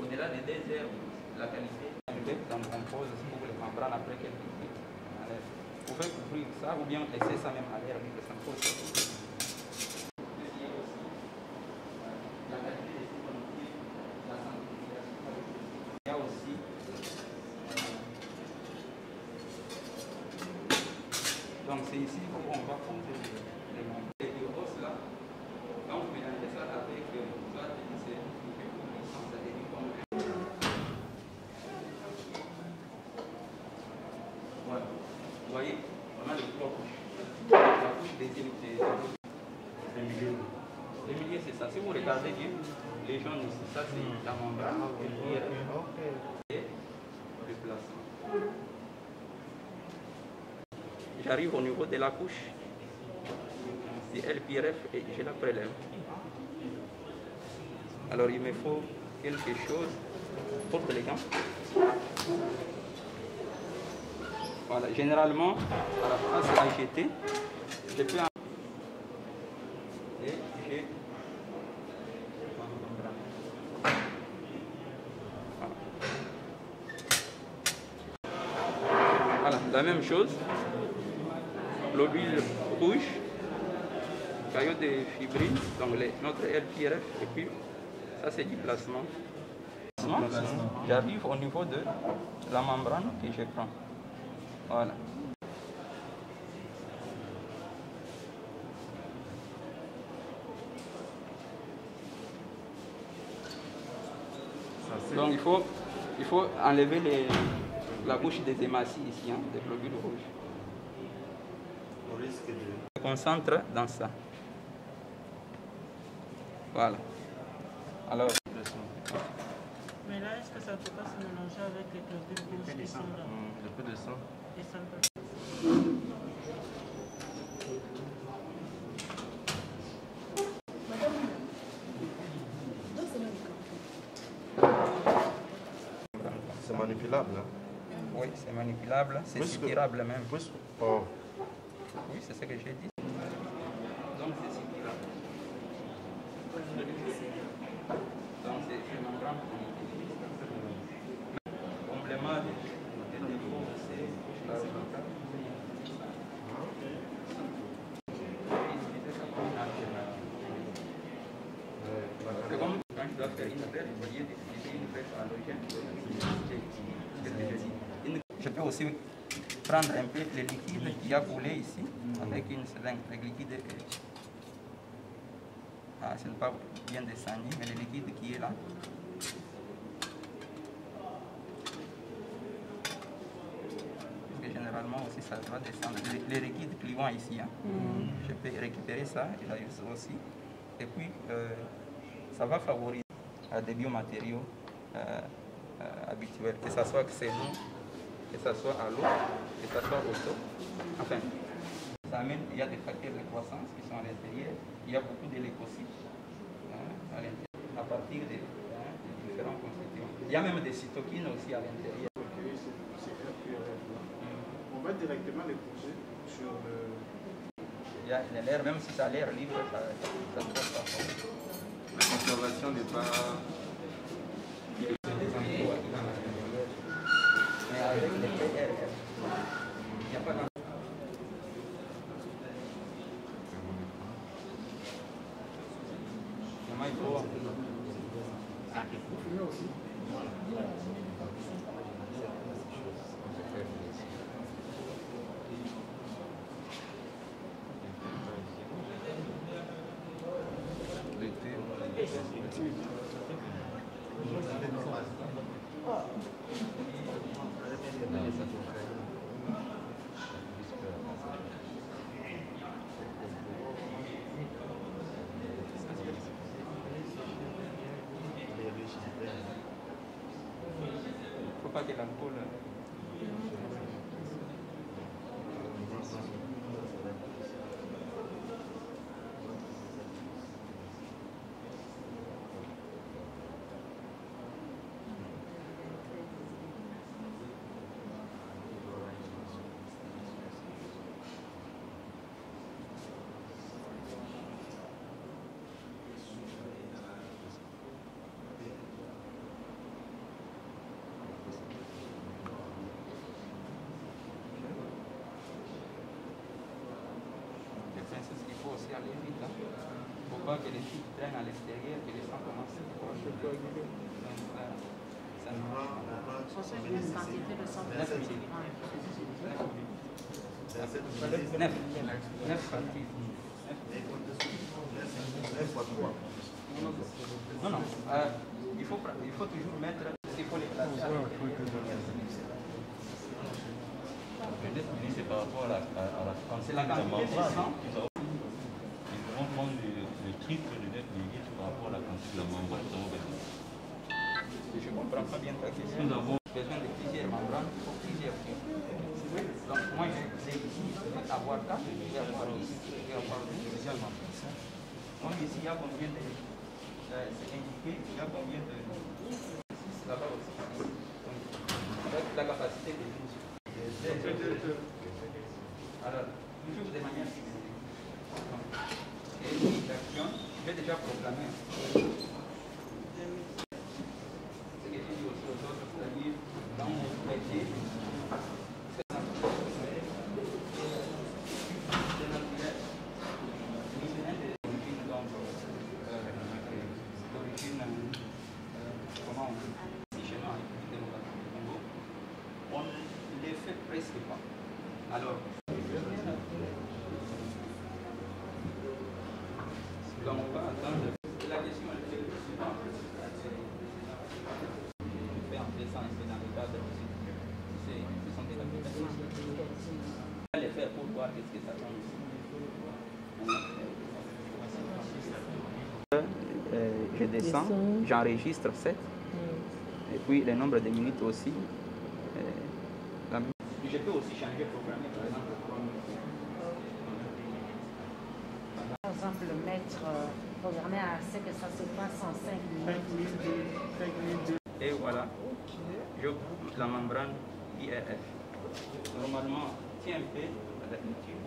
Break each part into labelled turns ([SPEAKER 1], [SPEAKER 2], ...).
[SPEAKER 1] Au-delà des 2 heures, la qualité. On compose pour les membranes après quelques minutes. Vous pouvez couvrir ça ou bien laisser ça même à l'air libre, ça ne pose pas de problème. Il y a aussi donc c'est ici où on va compter les membres. Les grosses là, quand vous mélangez ça avec soit c'est puissance, ça devient comme voilà. Vous voyez, on a le trois couches. La couche des les milieux, c'est ça. Si vous regardez bien, les jaunes ici, ça c'est la membrane et le placement. J'arrive au niveau de la couche. C'est LPRF et je la prélève. Alors il me faut quelque chose pour les gants. Voilà, généralement, à la place à jeter, je peux en... Et j'ai... Voilà, la même chose. Globule rouge, caillot de fibrine, donc notre LPRF, et puis ça c'est du placement. J'arrive au niveau de la membrane que je prends. Voilà. Donc il faut enlever la bouche des hématies ici, hein, des globules rouges. On risque de... Je me concentre dans ça. Voilà. Alors...
[SPEAKER 2] Mais là, est-ce que ça ne peut pas se mélanger avec les globules rouges qui sont là?
[SPEAKER 3] Le peu de sang.
[SPEAKER 2] Et ça peut...
[SPEAKER 3] C'est manipulable, hein?
[SPEAKER 1] Oui, c'est manipulable, c'est soupirable même.
[SPEAKER 3] Oh.
[SPEAKER 1] Oui, c'est ce que j'ai dit. Donc c'est soupirable. Donc c'est membrane complément de défaut, c'est la comme quand je dois faire une brèche, au lieu d'utiliser une brèche halogène, je peux aussi prendre un peu le liquide qui a coulé ici avec une seringue. Le liquide ce n'est pas bien descendu, mais le liquide qui est là. Parce que généralement aussi ça doit descendre. Les liquides clivants ici, hein. Je peux récupérer ça et la use aussi. Et puis ça va favoriser des biomatériaux habituels, que ce soit xénon, que ce soit à l'eau, que ce soit au sol. Enfin, ça amène, il y a des facteurs de croissance qui sont à l'intérieur, il y a beaucoup de leucocytes à l'intérieur, à partir de différents constituants. Il y a même des cytokines aussi à l'intérieur.
[SPEAKER 4] On va directement les poser sur le...
[SPEAKER 1] Il y a l'air, même si ça a l'air libre, ça ne passe pas.
[SPEAKER 3] La conservation n'est pas...
[SPEAKER 1] Mais avec les PRF, il n'y a pas d'enjeu. Faut pas que l'alcool... voit que les filles traînent à l'extérieur, que les sangs commencent à coaguler. Donc là, ça ne marche pas.
[SPEAKER 2] Pour ceux qui ont une quantité de sang plus
[SPEAKER 1] 9
[SPEAKER 2] grande.
[SPEAKER 1] 9 parties. Non, non. Il faut toujours mettre ce qu'il faut les placer.
[SPEAKER 5] C'est par rapport à la
[SPEAKER 1] C'est la quantité de sang.
[SPEAKER 5] Ils vont prendre le triple de 9 millilitres par rapport à la quantité de la membrane.
[SPEAKER 1] Je ne comprends pas bien ta question. Nous avons besoin de plusieurs membranes pour plusieurs films. Donc moi j'ai ici avoir 4, je vais avoir 10, je vais avoir 12 également. Donc ici il y a combien de... c'est indiqué, il y a combien de... Là-bas aussi. Donc la capacité de 12. Alors, toujours de manière similaire. Et une action, je vais déjà proclamer. Ce que j'ai dit aussi aux autres, c'est-à-dire, dans mon métier, presque pas. Alors, donc on va attendre. La question elle fait le suivant. On fait entrer ça un peu dans le cadre aussi. Ce sont des applications. On va les faire pour voir qu'est-ce que ça donne ici. Je descends, j'enregistre 7. Et puis le nombre de minutes aussi. Je peux aussi changer, programmer par exemple.
[SPEAKER 6] Par exemple, le mettre programmé à ce que ça se passe en 5 minutes.
[SPEAKER 1] Et voilà, je coupe la membrane IRF. Normalement, tiens un peu avec le tube.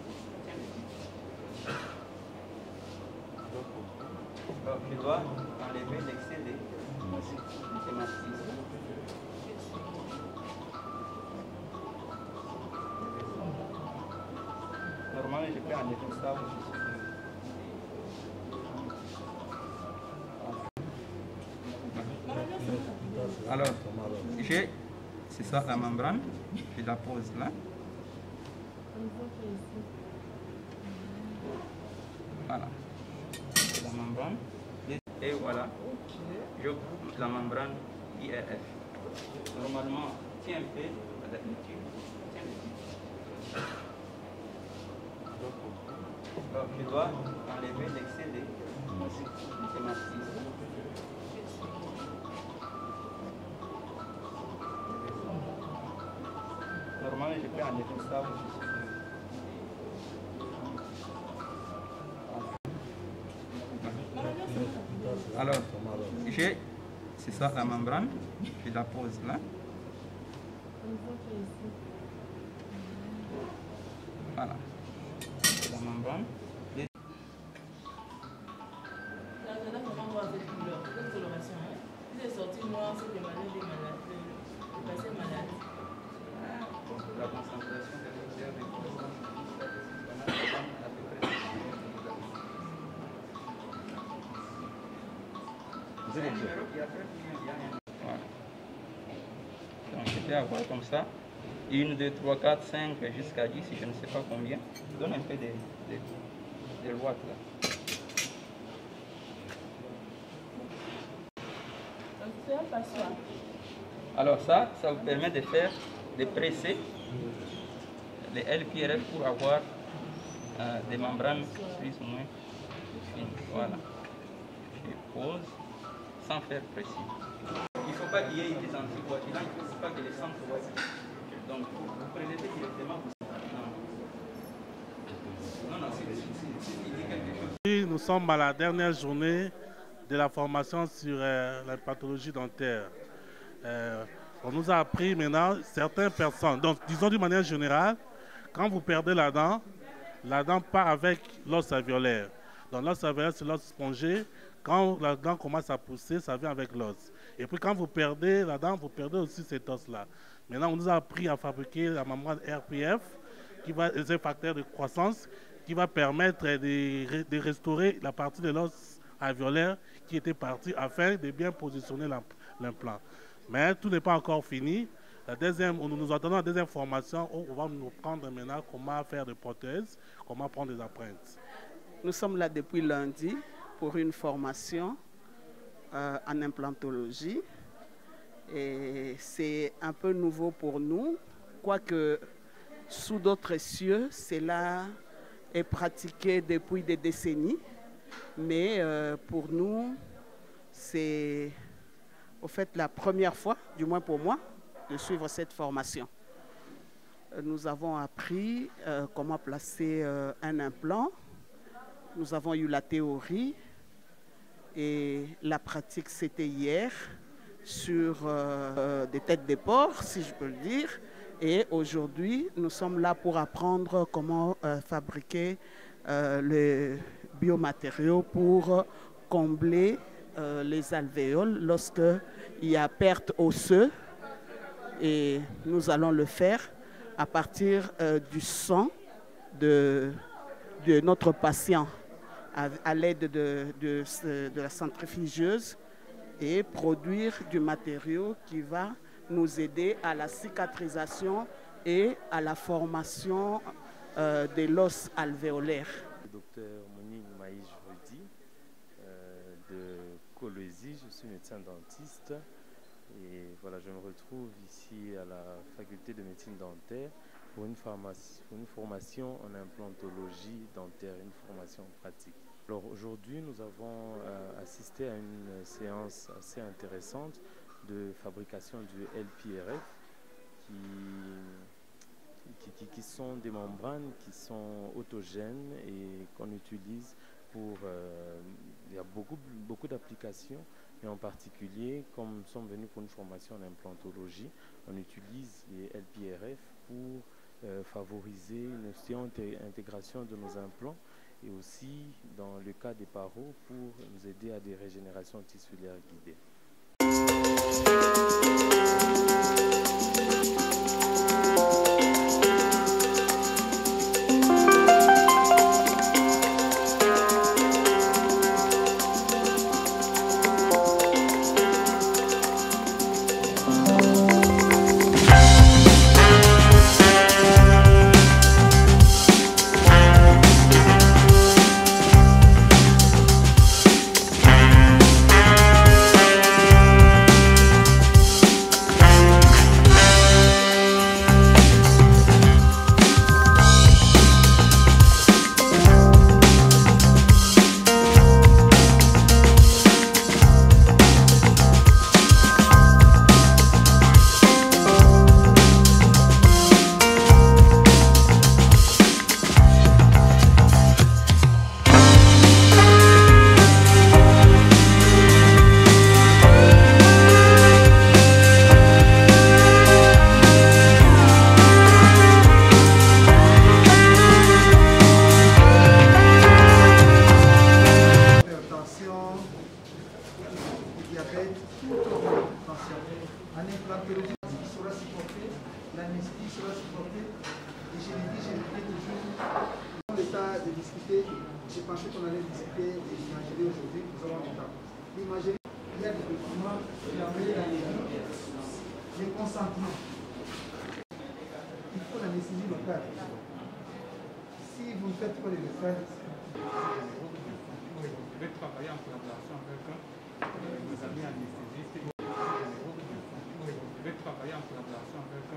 [SPEAKER 1] Donc, je dois enlever l'excès de hématite. Normalement, je peux enlever ça aussi. Alors, c'est ça la membrane, je la pose là. Voilà, c'est la membrane. Et voilà, je coupe la membrane IRF. Normalement, tiens un peu avec le tube. Donc, je dois enlever l'excès de hématite. Normalement, je peux enlever ça aussi. Alors, c'est ça la membrane, je la pose là. Voilà, c'est la membrane.
[SPEAKER 2] Il est sorti noir, c'était malade et malade. Il passait malade.
[SPEAKER 1] La concentration de l'odeur des poissons à peu près. Vous avez un numéro qui a fait voilà. Donc je peux avoir comme ça 1, 2, 3, 4, 5 jusqu'à 10, je ne sais pas combien. Je donne un peu de watts là. Alors ça vous permet de faire, de presser les LPRF pour avoir des membranes plus ou moins fines. Voilà. Je pose sans faire pression. Il ne faut pas qu'il y ait des anticoagulants, il ne faut pas que les sangs soient. Donc vous prélevez directement. Non, c'est quelque chose.
[SPEAKER 7] Nous sommes à la dernière journée de la formation sur la pathologie dentaire. On nous a appris maintenant certaines personnes. Donc, disons d'une manière générale, quand vous perdez la dent part avec l'os alvéolaire. Donc, l'os alvéolaire, c'est l'os spongé. Quand la dent commence à pousser, ça vient avec l'os. Et puis, quand vous perdez la dent, vous perdez aussi cet os-là. Maintenant, on nous a appris à fabriquer la membrane RPF, qui va être un facteur de croissance, qui va permettre de restaurer la partie de l'os alvéolaire qui était parti afin de bien positionner l'implant. Mais tout n'est pas encore fini. Nous attendons la deuxième formation où on va nous prendre maintenant comment faire des prothèses, comment prendre des empreintes.
[SPEAKER 8] Nous sommes là depuis lundi pour une formation en implantologie. Et c'est un peu nouveau pour nous, quoique sous d'autres cieux, cela est pratiqué depuis des décennies. Mais pour nous, c'est au fait la première fois, du moins pour moi, de suivre cette formation. Nous avons appris comment placer un implant. Nous avons eu la théorie et la pratique, c'était hier sur des têtes de porc, si je peux le dire. Et aujourd'hui, nous sommes là pour apprendre comment fabriquer les biomatériaux pour combler les alvéoles lorsqu'il y a perte osseuse. Et nous allons le faire à partir du sang de notre patient à l'aide de la centrifugeuse et produire du matériau qui va nous aider à la cicatrisation et à la formation de l'os alvéolaire.
[SPEAKER 9] Docteur Monique Maïs Rudy de Colosie, je suis médecin dentiste et voilà, je me retrouve ici à la faculté de médecine dentaire pour une formation en implantologie dentaire, une formation pratique. Alors aujourd'hui, nous avons assisté à une séance assez intéressante de fabrication du LPRF qui sont des membranes qui sont autogènes et qu'on utilise pour... il y a beaucoup d'applications, mais en particulier, comme nous sommes venus pour une formation en implantologie, on utilise les LPRF pour favoriser une intégration de nos implants et aussi, dans le cas des paros, pour nous aider à des régénérations tissulaires guidées.
[SPEAKER 10] J'ai pensé qu'on allait discuter de l'imagerie aujourd'hui, nous avons du temps. L'imagerie, il y a des documents qui amènent le consentement. Il faut l'anesthésie locale. Si vous ne faites pas les faire, vous devez travailler en collaboration avec nos amis anesthésistes. Vous devez travailler en collaboration avec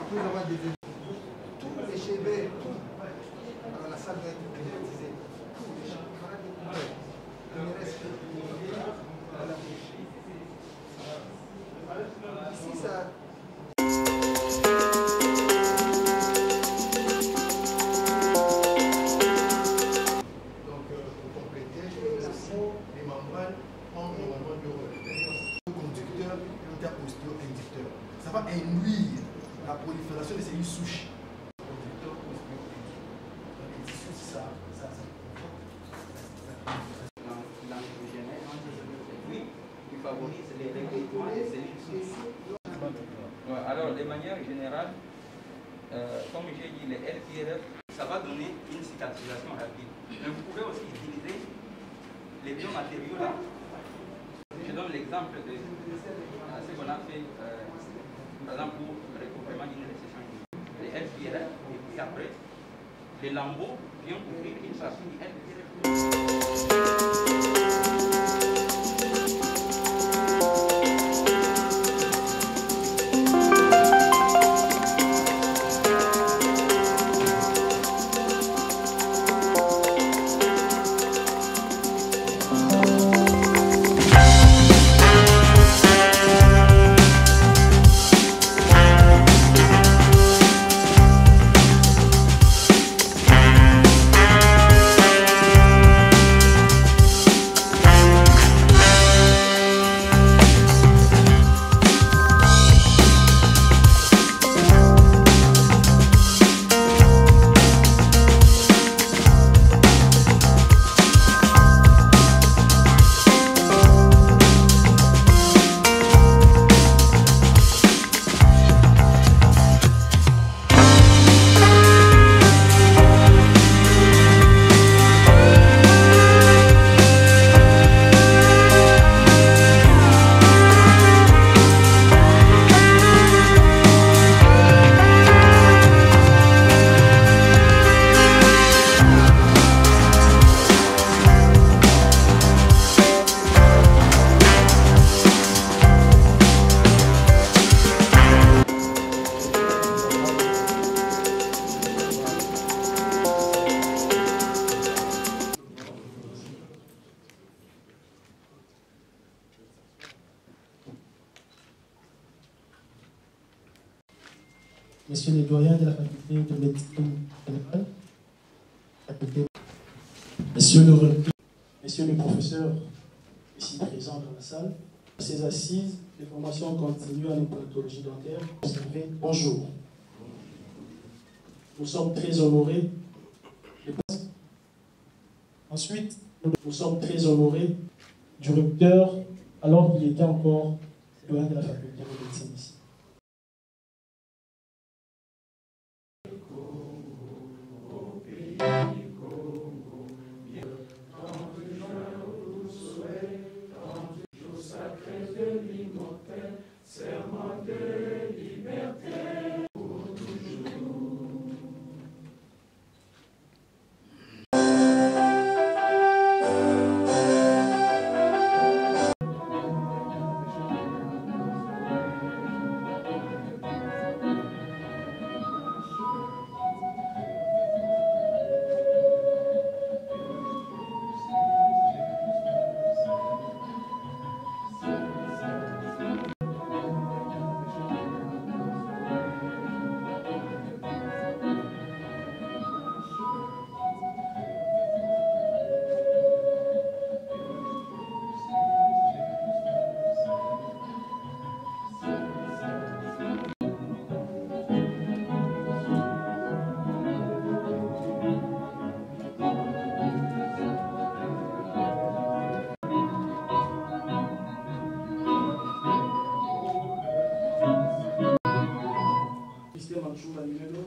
[SPEAKER 10] après avoir des tous les cheveux, alors la salle doit être privatisée. Tous les cheveux, il ne reste que voilà. Ici, ça. Donc, pour compléter, les membranes ont normalement deux rôles. Conducteur et interosteo-inducteur. Ça va induire la prolifération de cellules souches.
[SPEAKER 1] Qui favorise les règlements des cellules souches. de manière générale, comme j'ai dit, les LPRF, ça va donner une cicatrisation rapide. Mais vous pouvez aussi utiliser les biomatériaux là. Je donne l'exemple de ce qu'on a fait, par exemple, pour le recouvrement d'une récession. Les LPRF, et puis après, les lambeaux viennent couvrir une partie du LPRF.
[SPEAKER 11] Messieurs les doyens de la faculté de médecine générale, messieurs le recteur, messieurs les professeurs ici présents dans la salle, à ces assises de formation continue en implantologie dentaire, bonjour. Nous sommes très honorés. Ensuite, nous sommes très honorés du recteur alors qu'il était encore doyen de la faculté de médecine ici.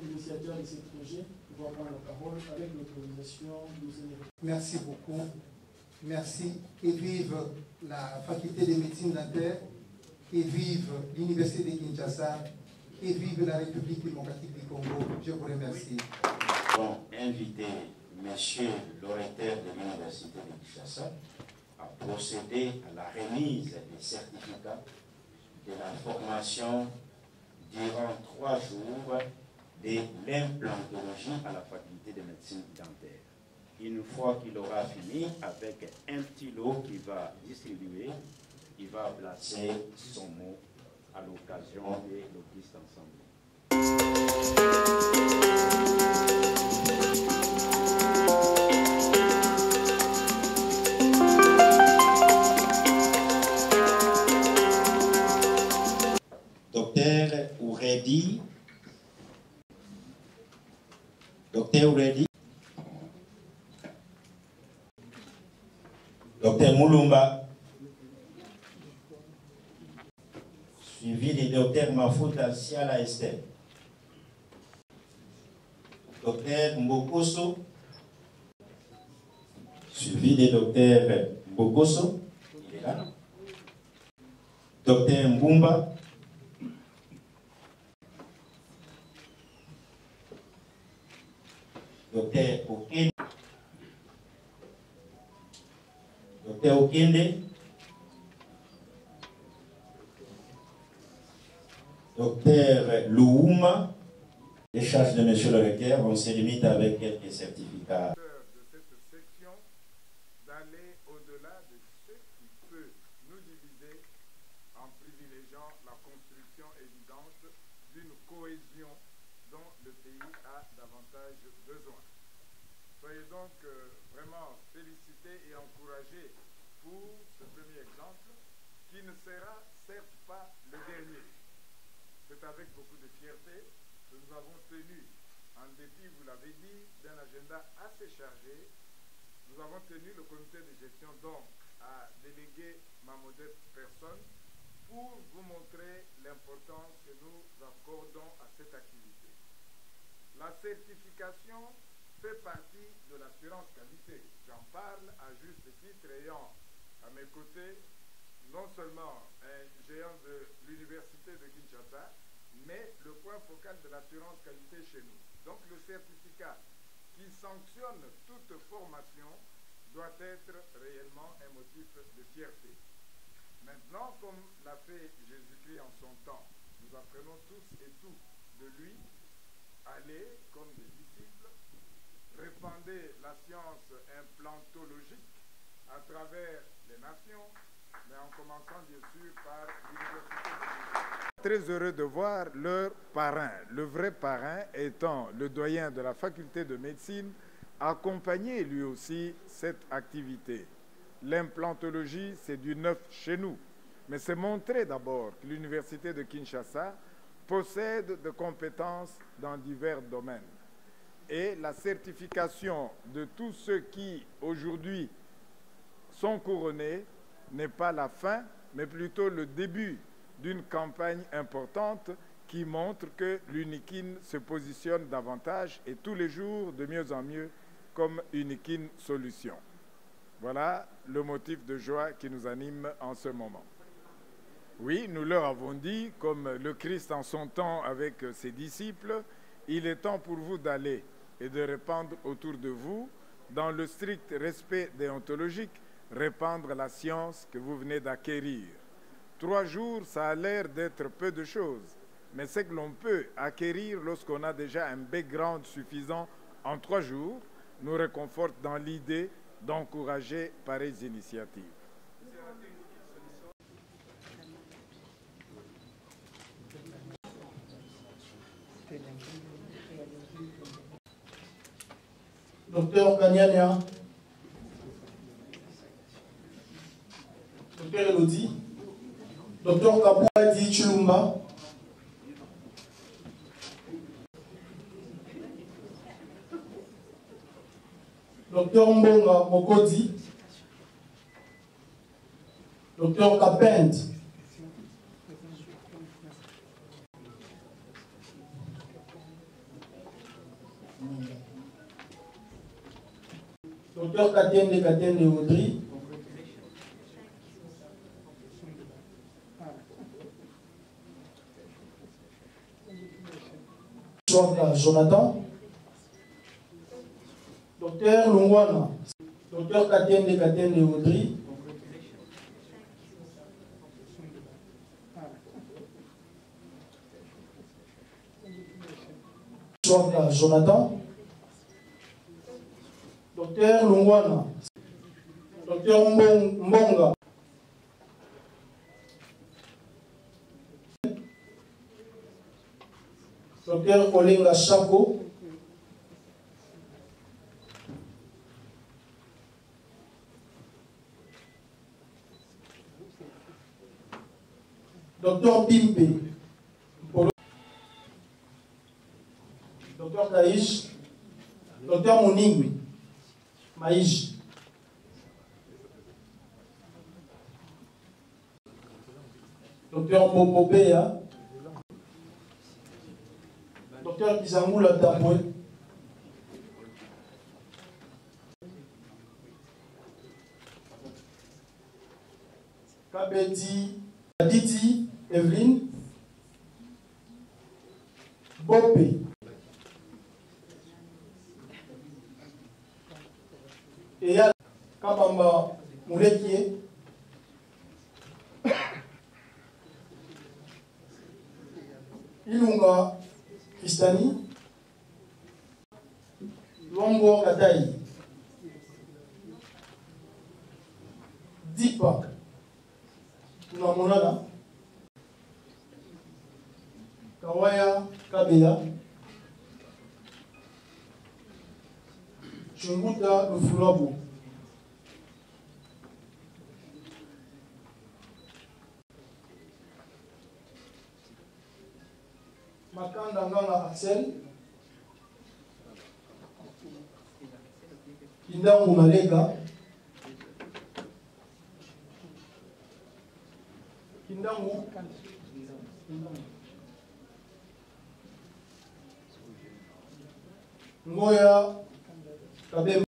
[SPEAKER 11] L'initiateur de ces projets va prendre la parole avec l'autorisation de
[SPEAKER 10] Merci beaucoup. Merci. Et vive la faculté de médecine dentaire, et vive l'université de Kinshasa, et vive la République démocratique du Congo. Je vous remercie.
[SPEAKER 12] Bon, inviter monsieur le recteur de l'université de Kinshasa à procéder à la remise des certificats de la formation durant 3 jours de l'implantologie à la faculté de médecine dentaire. Une fois qu'il aura fini, avec un petit lot qu'il va distribuer, il va placer son mot à l'occasion de l'Auguste ensemble.
[SPEAKER 13] Docteur Ouredi. Docteur Ouredi. Docteur Moulumba. Suivi de Dr Mafouta Siala Esther. Dr Mbokoso, suivi de Dr Mbokoso, il est là. Dr Mbumba, Dr Okende, Dr Okende, Dr Lououma. Les charges de M. le recteur, on se limite avec quelques certificats.
[SPEAKER 14] De cette section, d'aller au-delà de ce qui peut nous diviser en privilégiant la construction évidente d'une cohésion dont le pays a davantage besoin. Soyez donc vraiment félicités et encouragés pour ce premier exemple qui ne sera certes pas le dernier. C'est avec beaucoup de fierté que nous avons tenu, en dépit, vous l'avez dit, d'un agenda assez chargé, nous avons tenu le comité de gestion donc à déléguer ma modeste personne pour vous montrer l'importance que nous accordons à cette activité. La certification fait partie de l'assurance qualité. J'en parle à juste titre, ayant à mes côtés non seulement un géant de l'université de Kinshasa, mais le point focal de l'assurance qualité chez nous. Donc le certificat qui sanctionne toute formation doit être réellement un motif de fierté. Maintenant, comme l'a fait Jésus-Christ en son temps, nous apprenons tous et tout de lui. Allez, comme des disciples, répandez la science implantologique à travers les nations, mais en commençant bien sûr par l'université de Kinshasa. Très heureux de voir leur parrain, le vrai parrain étant le doyen de la faculté de médecine, accompagner lui aussi cette activité. L'implantologie, c'est du neuf chez nous, mais c'est montrer d'abord que l'université de Kinshasa possède de compétences dans divers domaines. Et la certification de tous ceux qui aujourd'hui sont couronnés n'est pas la fin, mais plutôt le début d'une campagne importante qui montre que l'Unikin se positionne davantage et tous les jours de mieux en mieux comme Unikin Solution. Voilà le motif de joie qui nous anime en ce moment. Oui, nous leur avons dit, comme le Christ en son temps avec ses disciples, il est temps pour vous d'aller et de répandre autour de vous, dans le strict respect déontologique, répandre la science que vous venez d'acquérir. 3 jours, ça a l'air d'être peu de choses, mais c'est que l'on peut acquérir lorsqu'on a déjà un background suffisant en 3 jours, nous réconforte dans l'idée d'encourager pareilles initiatives.
[SPEAKER 11] Docteur Kanyanya, Docteur Elodie, Docteur Kabouadi Chulumba, Docteur Mbonga Mokodi, Docteur Kapend, Docteur Katende Audrey, Jonathan, Docteur Lungwana, Docteur Katende Audrey, Jonathan, Docteur Lungwana, Docteur Mbonga, Docteur Olenga Chako, Docteur Pimpe, Docteur Kaïch, Docteur Mouningui, Maïch, Docteur Mopopea, Docteur Kizangula Tamboué. Kabeti Aditi Evelyne. Bopé. Et ya Kabamba Moulekie. Ilunga Kristani. Luambo Katai. Dipa. Tunamonana. Kawaya Kabela. Chunguta Lufulabo. Makanda Nganga Axel. Kindangu Maleka. Kindangu. Ngoya Kabembe.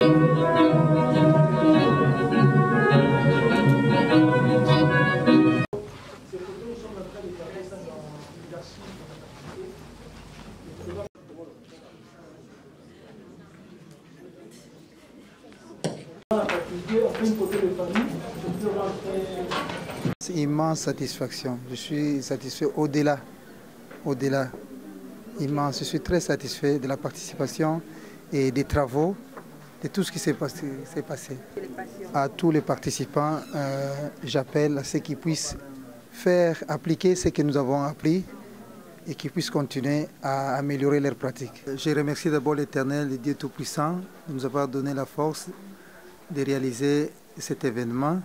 [SPEAKER 15] C'est immense satisfaction. Je suis satisfait au-delà. Immense. Je suis très satisfait de la participation et des travaux, de tout ce qui s'est passé. À tous les participants, j'appelle à ceux qui puissent faire appliquer ce que nous avons appris et qui puissent continuer à améliorer leurs pratiques. Je remercie d'abord l'Éternel, le Dieu Tout-Puissant, de nous avoir donné la force de réaliser cet événement.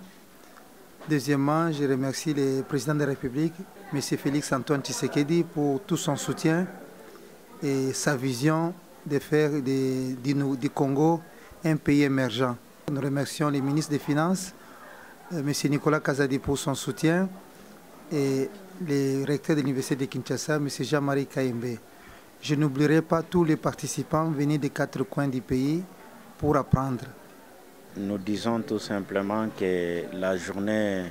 [SPEAKER 15] Deuxièmement, je remercie le président de la République, M. Félix Antoine Tshisekedi, pour tout son soutien et sa vision de faire du Congo un pays émergent. Nous remercions les ministres des Finances, M. Nicolas Kazadi pour son soutien et le recteur de l'Université de Kinshasa, M. Jean-Marie Kaimbe. Je n'oublierai pas tous les participants venus des 4 coins du pays pour apprendre.
[SPEAKER 12] Nous disons tout simplement que la journée,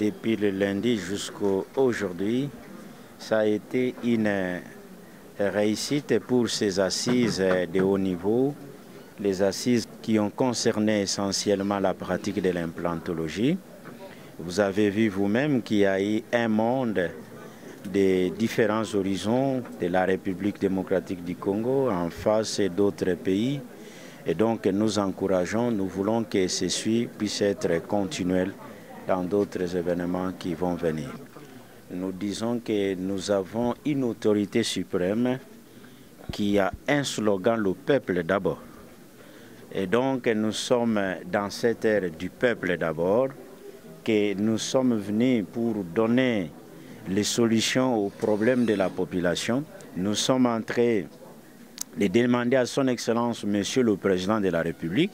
[SPEAKER 12] depuis le lundi jusqu'à aujourd'hui, ça a été une réussite pour ces assises de haut niveau, les assises qui ont concerné essentiellement la pratique de l'implantologie. Vous avez vu vous-même qu'il y a eu un monde de différents horizons de la République démocratique du Congo en face d'autres pays. Et donc nous encourageons, nous voulons que ceci puisse être continuel dans d'autres événements qui vont venir. Nous disons que nous avons une autorité suprême qui a un slogan, le peuple d'abord. Et donc nous sommes dans cette ère du peuple d'abord, que nous sommes venus pour donner les solutions aux problèmes de la population. Nous sommes en train de demander à son Excellence, Monsieur le Président de la République,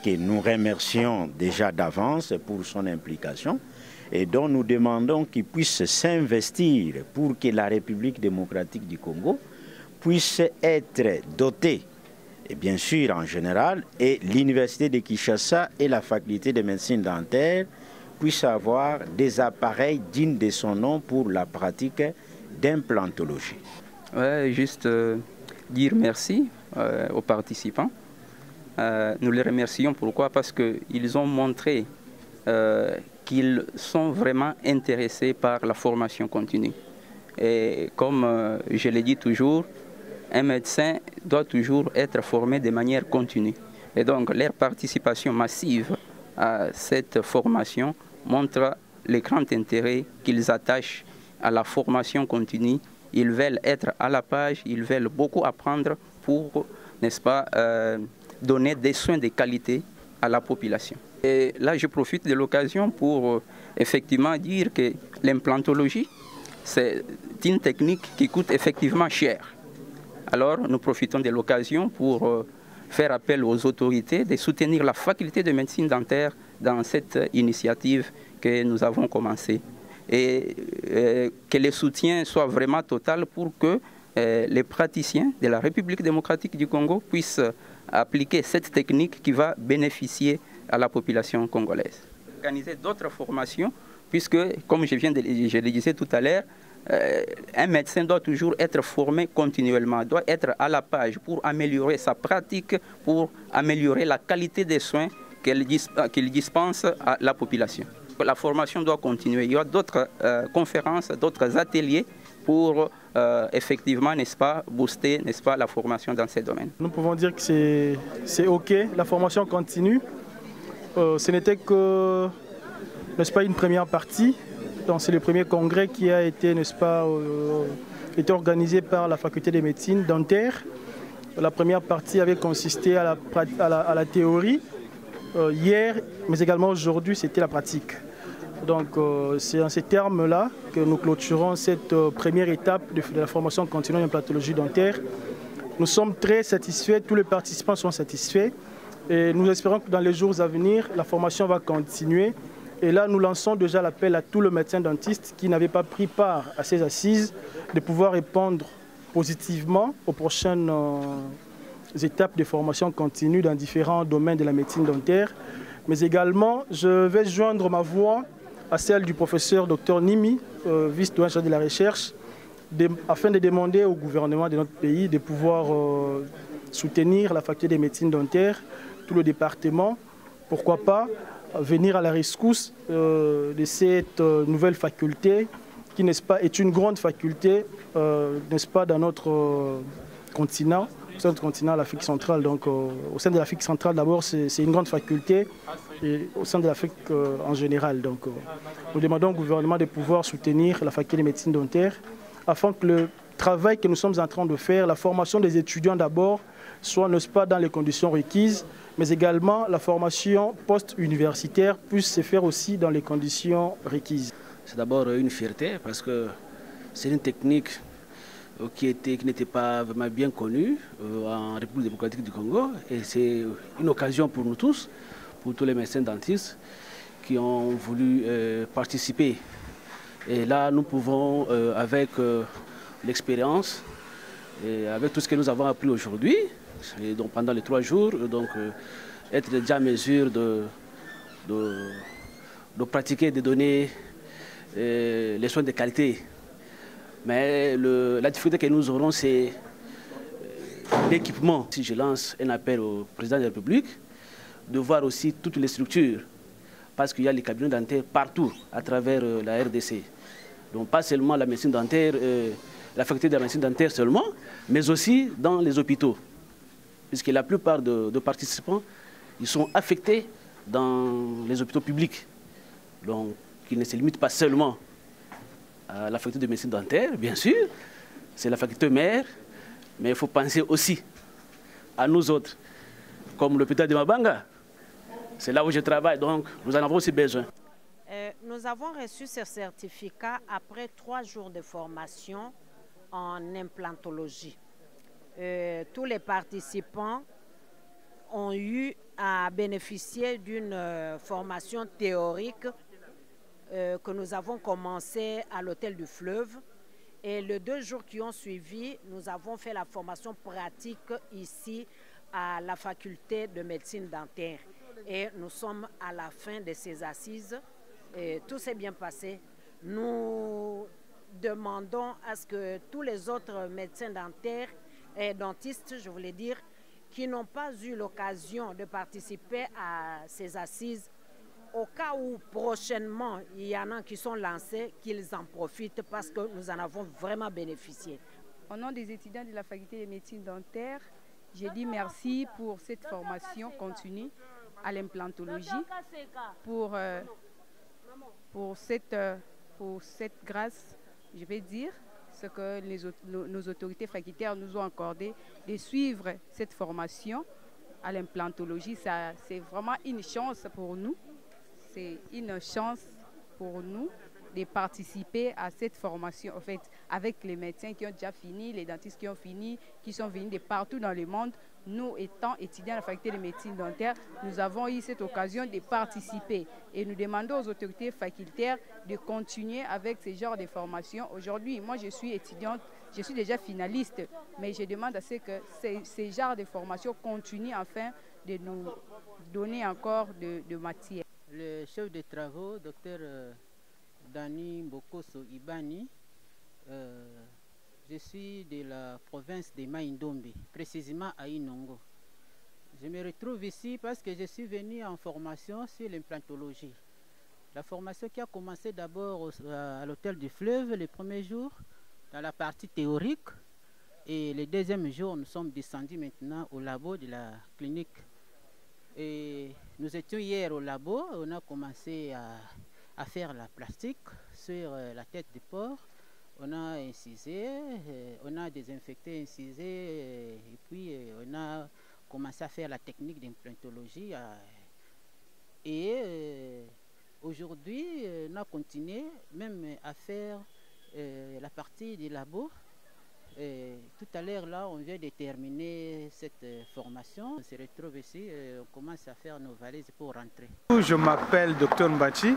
[SPEAKER 12] que nous remercions déjà d'avance pour son implication, et dont nous demandons qu'il puisse s'investir pour que la République démocratique du Congo puisse être dotée, et bien sûr en général, et l'Université de Kinshasa et la faculté de médecine dentaire puissent avoir des appareils dignes de son nom pour la pratique d'implantologie.
[SPEAKER 16] Ouais, juste dire merci aux participants. Nous les remercions. Pourquoi? Parce qu'ils ont montré qu'ils sont vraiment intéressés par la formation continue. Et comme je l'ai dit toujours, un médecin doit toujours être formé de manière continue. Et donc leur participation massive à cette formation montre le grand intérêt qu'ils attachent à la formation continue. Ils veulent être à la page, ils veulent beaucoup apprendre pour, n'est-ce pas, donner des soins de qualité à la population. Et là, je profite de l'occasion pour effectivement dire que l'implantologie, c'est une technique qui coûte effectivement cher. Alors, nous profitons de l'occasion pour faire appel aux autorités de soutenir la faculté de médecine dentaire dans cette initiative que nous avons commencée. Et que le soutien soit vraiment total pour que les praticiens de la République démocratique du Congo puissent appliquer cette technique qui va bénéficier à la population congolaise. Organiser d'autres formations, puisque, comme je le disais tout à l'heure, un médecin doit toujours être formé continuellement, doit être à la page pour améliorer sa pratique, pour améliorer la qualité des soins qu'il dispense à la population. La formation doit continuer. Il y a d'autres conférences, d'autres ateliers pour effectivement, n'est-ce pas, booster, n'est-ce pas, la formation dans ces domaines.
[SPEAKER 11] Nous pouvons dire que c'est OK, la formation continue. Ce n'était que, n'est-ce pas, une première partie. C'est le premier congrès qui a été, n'est-ce pas, été organisé par la faculté de médecine dentaire. La première partie avait consisté à la théorie. Hier, mais également aujourd'hui, c'était la pratique. Donc c'est en ces termes-là que nous clôturons cette première étape de la formation continue en implantologie dentaire. Nous sommes très satisfaits, tous les participants sont satisfaits et nous espérons que dans les jours à venir, la formation va continuer. Et là, nous lançons déjà l'appel à tous les médecins dentistes qui n'avaient pas pris part à ces assises de pouvoir répondre positivement aux prochaines étapes de formation continue dans différents domaines de la médecine dentaire. Mais également, je vais joindre ma voix à celle du professeur Dr Nimi, vice-doyen chargé de la recherche, afin de demander au gouvernement de notre pays de pouvoir soutenir la faculté des médecines dentaires, tout le département, pourquoi pas venir à la rescousse de cette nouvelle faculté qui, n'est-ce pas, est une grande faculté, n'est-ce pas, dans notre continent, au sein du continent, l'Afrique centrale. Donc au sein de l'Afrique centrale, d'abord, c'est une grande faculté, et au sein de l'Afrique en général. Donc nous demandons au gouvernement de pouvoir soutenir la faculté de médecine dentaire afin que le travail que nous sommes en train de faire, la formation des étudiants d'abord, soit, n'est-ce pas, dans les conditions requises, mais également la formation post-universitaire puisse se faire aussi dans les conditions requises.
[SPEAKER 17] C'est d'abord une fierté parce que c'est une technique qui n'était pas vraiment bien connue en République démocratique du Congo et c'est une occasion pour nous tous, pour tous les médecins dentistes qui ont voulu participer. Et là, nous pouvons, avec l'expérience et avec tout ce que nous avons appris aujourd'hui, et donc pendant les 3 jours, donc, être déjà en mesure de pratiquer, de donner les soins de qualité. Mais la difficulté que nous aurons, c'est l'équipement. Si je lance un appel au président de la République, de voir aussi toutes les structures, parce qu'il y a les cabinets dentaires partout à travers la RDC. Donc pas seulement la médecine dentaire, la faculté de la médecine dentaire seulement, mais aussi dans les hôpitaux. Puisque la plupart de participants, ils sont affectés dans les hôpitaux publics. Donc, qui ne se limitent pas seulement à la faculté de médecine dentaire, bien sûr, c'est la faculté mère, mais il faut penser aussi à nous autres, comme l'hôpital de Mabanga. C'est là où je travaille, donc nous en avons aussi besoin.
[SPEAKER 6] Nous avons reçu ce certificat après 3 jours de formation en implantologie. Tous les participants ont eu à bénéficier d'une formation théorique que nous avons commencé à l'Hôtel du Fleuve. Et les 2 jours qui ont suivi, nous avons fait la formation pratique ici à la faculté de médecine dentaire. Et nous sommes à la fin de ces assises. Et tout s'est bien passé. Nous demandons à ce que tous les autres médecins dentaires et dentistes, je voulais dire, qui n'ont pas eu l'occasion de participer à ces assises, au cas où prochainement il y en a qui sont lancés, qu'ils en profitent parce que nous en avons vraiment bénéficié.
[SPEAKER 18] Au nom des étudiants de la faculté de médecine dentaire, je dis merci pour cette formation continue à l'implantologie, pour cette grâce, je vais dire, ce que nos autorités facultaires nous ont accordé, de suivre cette formation à l'implantologie. C'est vraiment une chance pour nous. C'est une chance pour nous de participer à cette formation, en fait, avec les médecins qui ont déjà fini, les dentistes qui ont fini, qui sont venus de partout dans le monde. Nous, étant étudiants à la faculté de médecine dentaire, nous avons eu cette occasion de participer et nous demandons aux autorités facultaires de continuer avec ce genre de formation. Aujourd'hui, moi, je suis étudiante, je suis déjà finaliste, mais je demande à ce que ces genres de formations continuent afin de nous donner encore de matière.
[SPEAKER 2] Le chef de travaux, Dr Dani Mbokoso Ibani, je suis de la province de Maïndombe, précisément à Inongo. Je me retrouve ici parce que je suis venu en formation sur l'implantologie. La formation qui a commencé d'abord à l'hôtel du Fleuve le premier jour, dans la partie théorique, et le deuxième jour, nous sommes descendus maintenant au labo de la clinique. Et nous étions hier au labo, on a commencé à faire la plastique sur la tête du porc. On a incisé, on a désinfecté, incisé, et puis on a commencé à faire la technique d'implantologie. Et aujourd'hui, on a continué même à faire la partie du labo. Tout à l'heure, là, on vient de terminer cette formation. On se retrouve ici, on commence à faire nos valises pour rentrer.
[SPEAKER 11] Je m'appelle Dr Mbachi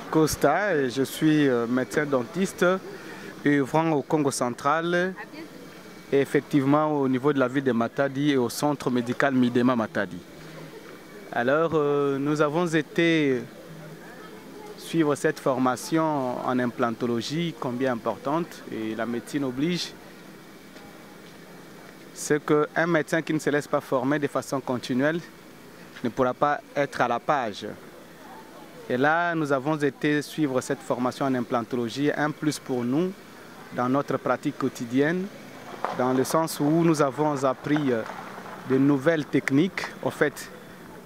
[SPEAKER 11] Costa et je suis médecin dentiste œuvrant au Congo central et effectivement au niveau de la ville de Matadi et au centre médical Midema Matadi. Alors, nous avons été suivre cette formation en implantologie, combien importante, et la médecine oblige. C'est qu'un médecin qui ne se laisse pas former de façon continuelle ne pourra pas être à la page. Et là, nous avons été suivre cette formation en implantologie, un plus pour nous dans notre pratique quotidienne, dans le sens où nous avons appris de nouvelles techniques. En fait,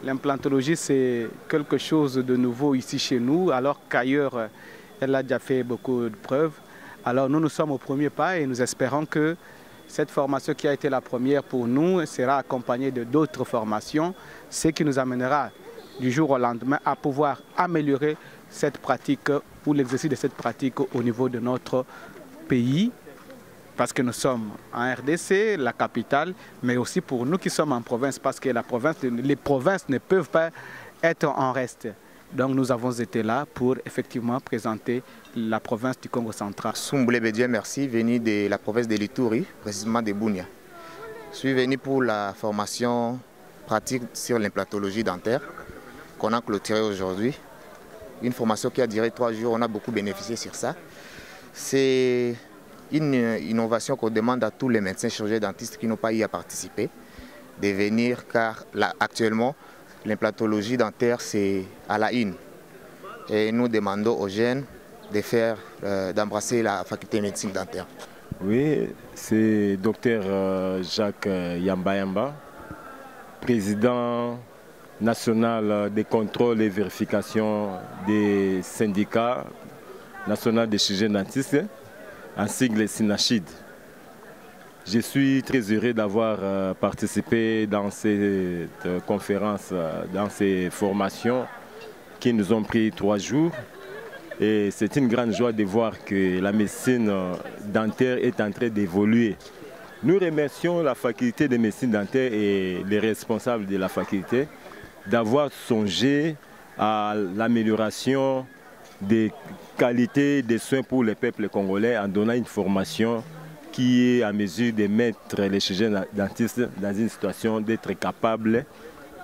[SPEAKER 11] l'implantologie, c'est quelque chose de nouveau ici chez nous, alors qu'ailleurs, elle a déjà fait beaucoup de preuves. Alors nous sommes au premier pas et nous espérons que cette formation qui a été la première pour nous sera accompagnée de d'autres formations, ce qui nous amènera du jour au lendemain à pouvoir améliorer cette pratique ou l'exercice de cette pratique au niveau de notre pays. Parce que nous sommes en RDC, la capitale, mais aussi pour nous qui sommes en province, parce que les provinces ne peuvent pas être en reste. Donc nous avons été là pour effectivement présenter la province du Congo central.
[SPEAKER 19] Soumboulé Bédié, merci, venu de la province de l'Ituri, précisément de Bunia. Je suis venu pour la formation pratique sur l'implantologie dentaire qu'on a clôturée aujourd'hui. Une formation qui a duré 3 jours, on a beaucoup bénéficié sur ça. C'est une innovation qu'on demande à tous les médecins chirurgiens dentistes qui n'ont pas eu à participer de venir, car là, actuellement, l'implantologie dentaire, c'est à la une. Et nous demandons aux jeunes d'embrasser la faculté de médecine dentaire.
[SPEAKER 9] Oui, c'est Dr Jacques Yamba, président national des contrôles et vérifications des syndicats nationaux des chirurgiens dentistes, en sigle SINACHID. Je suis très heureux d'avoir participé dans cette conférence, dans ces formations qui nous ont pris 3 jours. Et c'est une grande joie de voir que la médecine dentaire est en train d'évoluer. Nous remercions la faculté de médecine dentaire et les responsables de la faculté d'avoir songé à l'amélioration des qualités des soins pour les peuples congolais en donnant une formation qui est à mesure de mettre les chirurgiens dentistes dans une situation d'être capables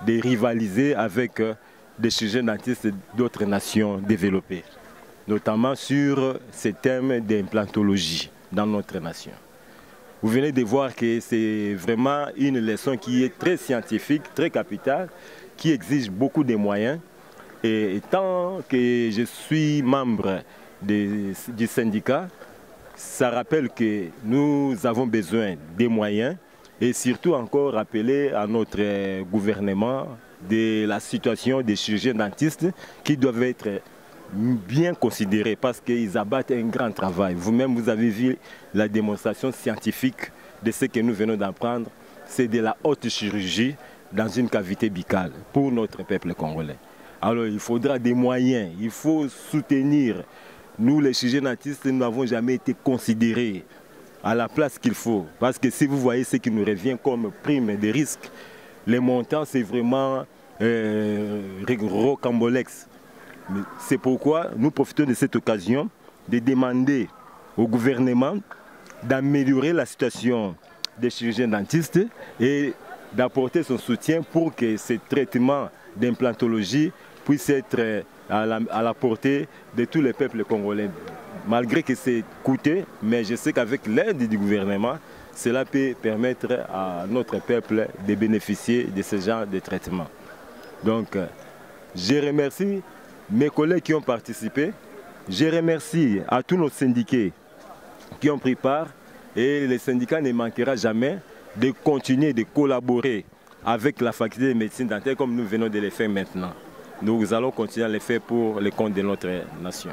[SPEAKER 9] de rivaliser avec des chirurgiens dentistes d'autres nations développées, notamment sur ces thèmes d'implantologie dans notre nation. Vous venez de voir que c'est vraiment une leçon qui est très scientifique, très capitale, qui exige beaucoup de moyens. Et étant que je suis membre du syndicat, ça rappelle que nous avons besoin des moyens et surtout encore rappeler à notre gouvernement de la situation des chirurgiens dentistes qui doivent être bien considérés parce qu'ils abattent un grand travail. Vous-même, vous avez vu la démonstration scientifique de ce que nous venons d'apprendre. C'est de la haute chirurgie dans une cavité buccale pour notre peuple congolais. Alors il faudra des moyens, il faut soutenir. Nous, les chirurgiens dentistes, nous n'avons jamais été considérés à la place qu'il faut. Parce que si vous voyez ce qui nous revient comme prime de risque, les montants, c'est vraiment rocambolex. C'est pourquoi nous profitons de cette occasion de demander au gouvernement
[SPEAKER 20] d'améliorer la situation des chirurgiens dentistes et d'apporter son soutien pour que ces traitements d'implantologie puissent être à la portée de tous les peuples congolais. Malgré que c'est coûteux, mais je sais qu'avec l'aide du gouvernement, cela peut permettre à notre peuple de bénéficier de ce genre de traitement. Donc, je remercie mes collègues qui ont participé. Je remercie à tous nos syndiqués qui ont pris part. Et le syndicat ne manquera jamais de continuer de collaborer avec la faculté de médecine dentaire comme nous venons de le faire maintenant. Nous allons continuer à le faire pour le compte de notre nation.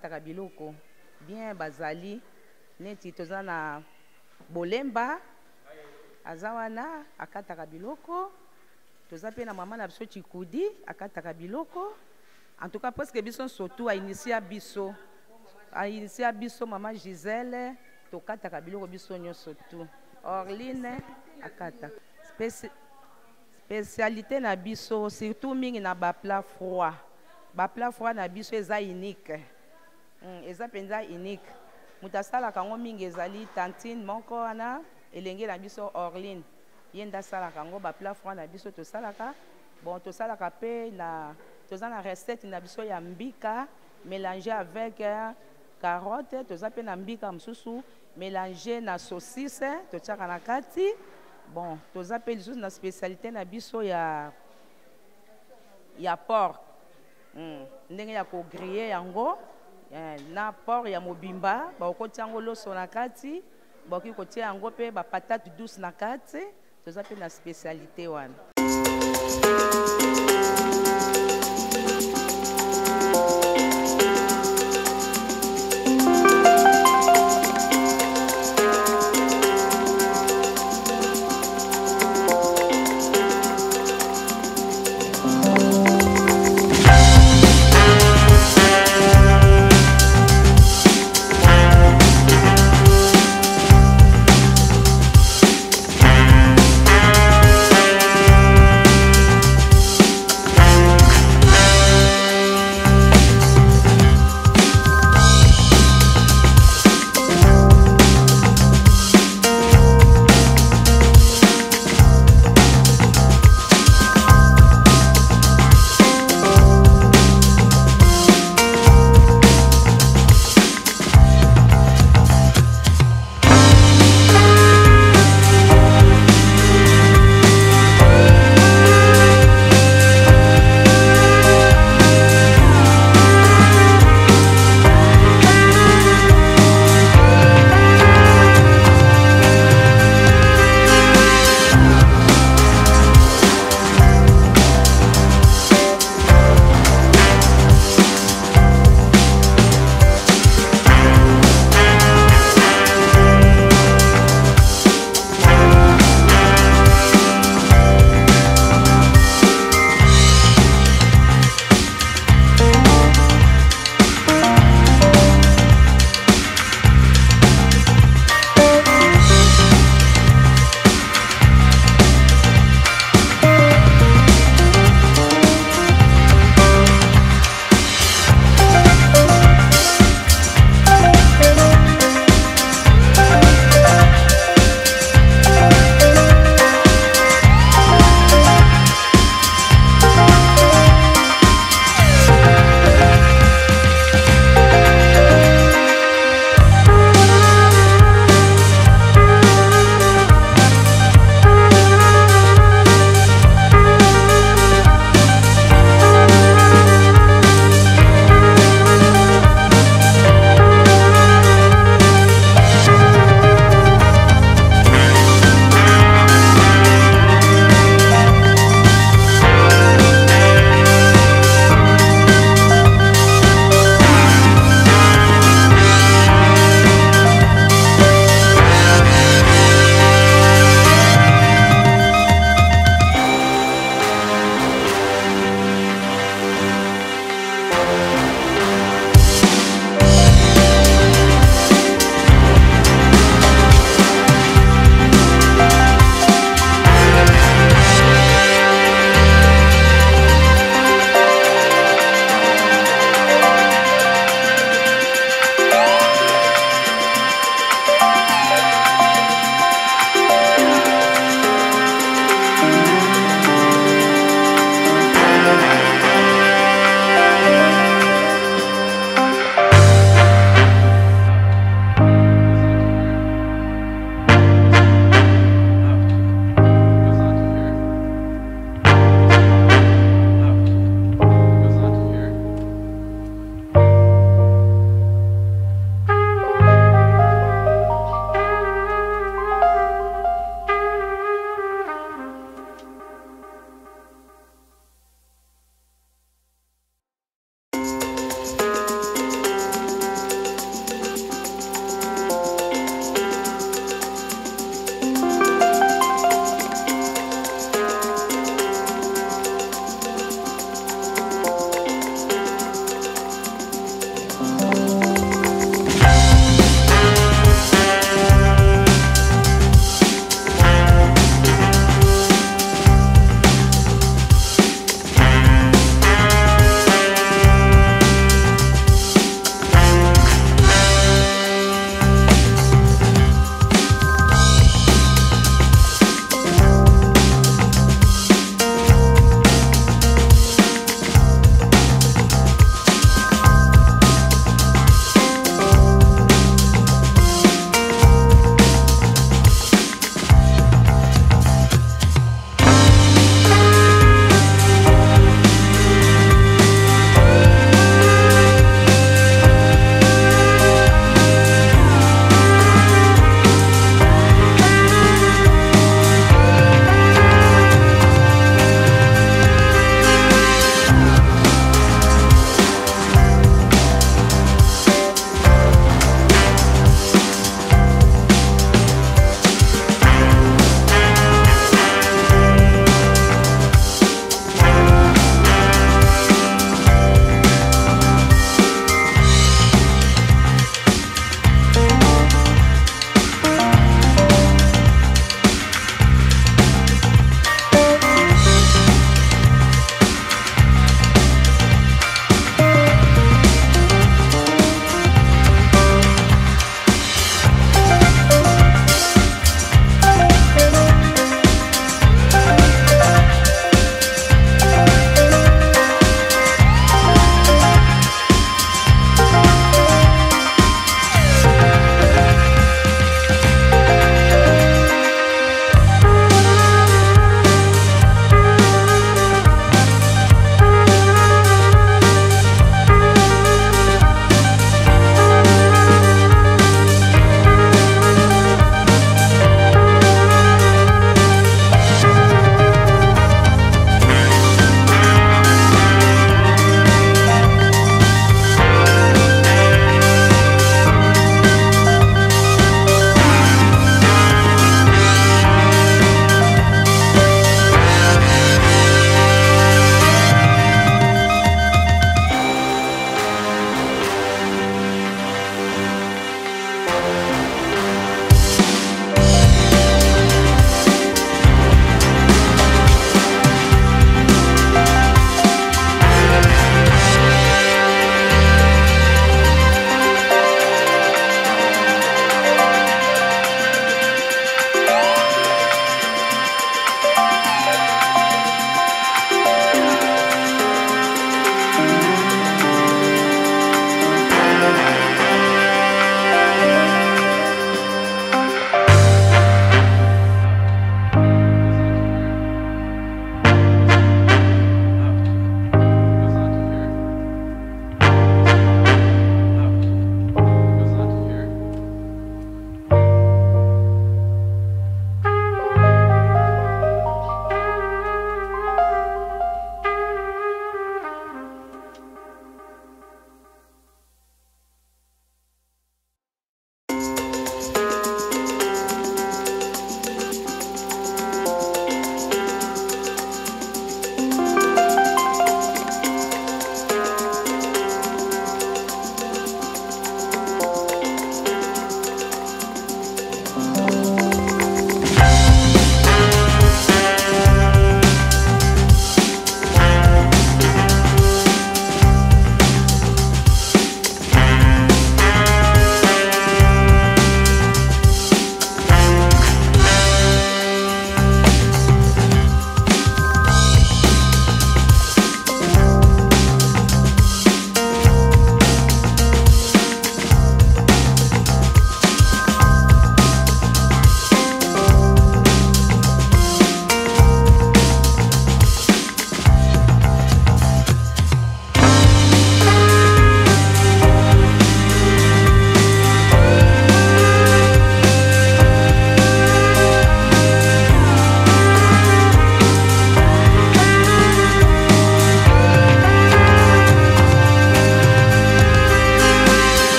[SPEAKER 21] bakataka biloko bien bazali neti toza na bolemba aza wana akataka biloko toza pe na mama na biso Chikudi akataka biloko en tout cas presque biso surtout ainitia biso mama Gisèle tokataka biloko biso nyonso tout Orline akata spécialité na biso surtout mingi na ba plat froid na biso eza unique eza penza unique mutasalaka ngo mingi ezali tantine moko wana elenge na biso Orline yenda salaka ngo ba plat froid na biso tosalaka bon tosalaka pe na toza na recette na biso ya mbika mélangé avec carotte toza pe na mbika msusu mélangé na saucisse totiaka na kati bon toza pe lisusu na spécialité na biso ya porc ndenge ya kogriller yango na porc ya mobimba bakotia yango loso na kati bakoki kotia yango pe ba patate douce na kati toza pe na spécialité wana